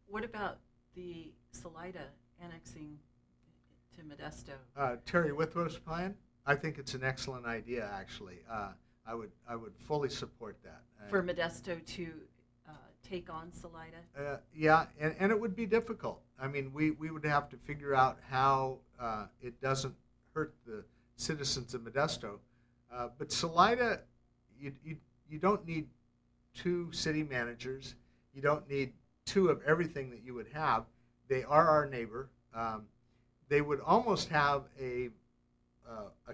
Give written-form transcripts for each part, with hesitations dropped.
What about the Salida annexing to Modesto? Terry Withrow's plan, I think it's an excellent idea, actually. I would fully support that. For Modesto to take on Salida? Yeah, and it would be difficult. I mean, we would have to figure out how it doesn't hurt the citizens of Modesto. But Salida, you don't need two city managers. You don't need two of everything that you would have. They are our neighbor. They would almost have a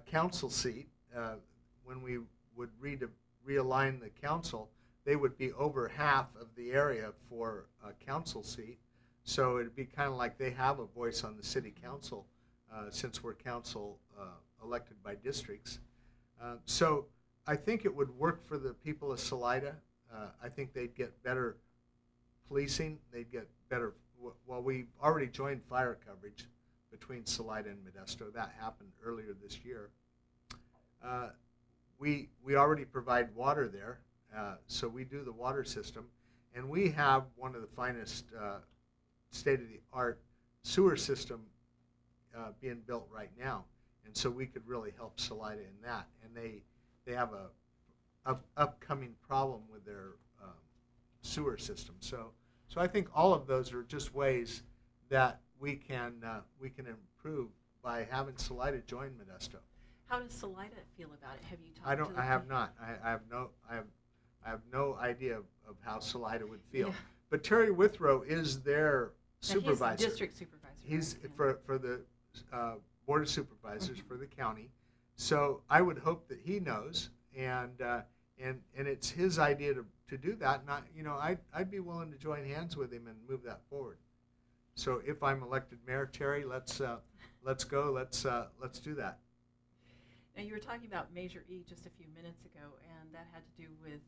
council seat when we would realign the council. They would be over half of the area for a council seat. So it'd be kind of like they have a voice on the city council since we're council elected by districts. So I think it would work for the people of Salida. I think they'd get better policing. They'd get better, well, we've already joined fire coverage between Salida and Modesto. That happened earlier this year. We already provide water there. So we do the water system, and we have one of the finest state-of-the-art sewer system being built right now, and so we could really help Salida in that. And they have a upcoming problem with their sewer system. So I think all of those are just ways that we can improve by having Salida join Modesto. How does Salida feel about it? Have you talked to them? I have not. I have no idea of how Salida would feel. Yeah. But Terry Withrow is their supervisor. He's district supervisor. He's for the Board of Supervisors for the county. So I would hope that he knows, and it's his idea to do that. Not, I'd be willing to join hands with him and move that forward. So if I'm elected mayor, Terry, let's go. Let's do that. Now, you were talking about Measure E just a few minutes ago, and that had to do with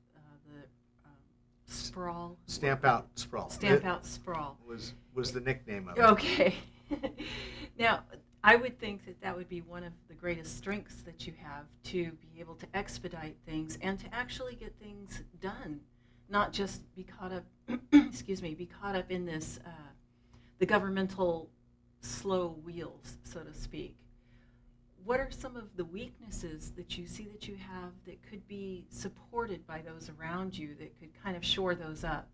the sprawl. Stamp out sprawl. Stamp out sprawl. Was the nickname of it. Okay. Now, I would think that would be one of the greatest strengths that you have, to be able to expedite things and to actually get things done, not just be caught up, be caught up in this, the governmental slow wheels, so to speak. What are some of the weaknesses that you see that you have that could be supported by those around you that could kind of shore those up?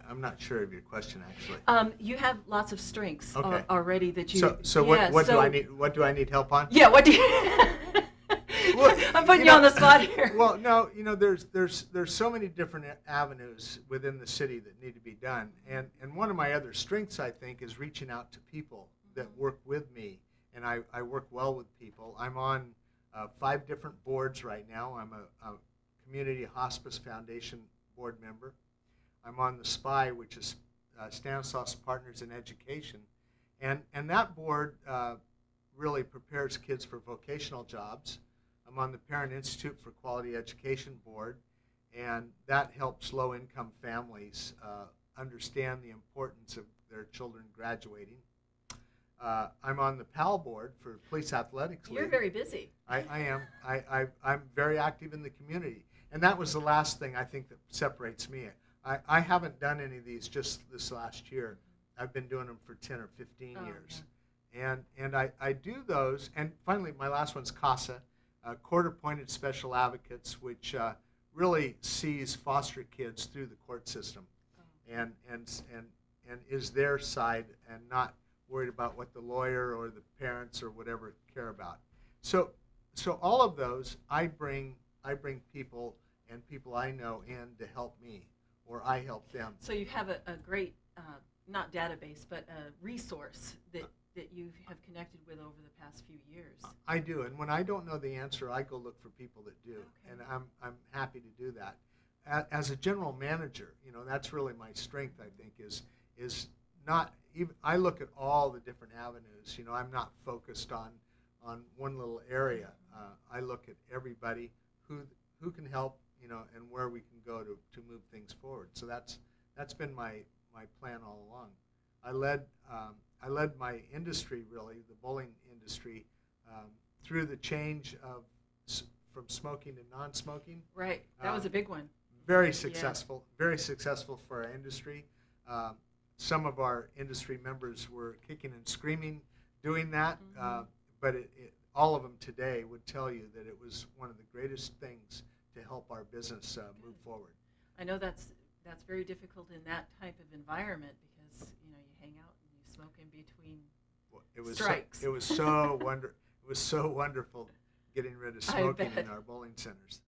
I'm not sure of your question, actually. You have lots of strengths okay. Already that you. So what do I need? What do I need help on? Yeah. What do you? Well, I'm putting you on the spot here. Well, no. There's so many different avenues within the city that need to be done, and one of my other strengths, I think, is reaching out to people that work with me. And I work well with people. I'm on 5 different boards right now. I'm a Community Hospice Foundation board member. I'm on the SPI, which is Stanislaus Partners in Education. And that board really prepares kids for vocational jobs. I'm on the Parent Institute for Quality Education board, and that helps low-income families understand the importance of their children graduating. I'm on the PAL board for Police Athletics League. You're very busy. I am. I'm very active in the community. And that was the last thing I think that separates me. I haven't done any of these just this last year. I've been doing them for 10 or 15 years. Yeah. And I do those. And finally, my last one's CASA, Court-Appointed Special Advocates, which really sees foster kids through the court system and is their side and not worried about what the lawyer or the parents or whatever care about. So all of those, I bring people and people I know in to help me, or I help them. So you have a great, not database, but a resource that you have connected with over the past few years. I do, and when I don't know the answer, I go look for people that do, and I'm happy to do that. As a general manager, that's really my strength. I think is not. Even, I look at all the different avenues. I'm not focused on one little area. I look at everybody who can help, and where we can go to move things forward. So that's been my plan all along. I led my industry, really, the bowling industry, through the change from smoking to non-smoking. Right, that was a big one. Very successful. Yeah. Very successful for our industry. some of our industry members were kicking and screaming doing that, but all of them today would tell you that it was one of the greatest things to help our business move forward. I know that's very difficult in that type of environment because you hang out and you smoke in between strikes. It was so wonderful getting rid of smoking in our bowling centers.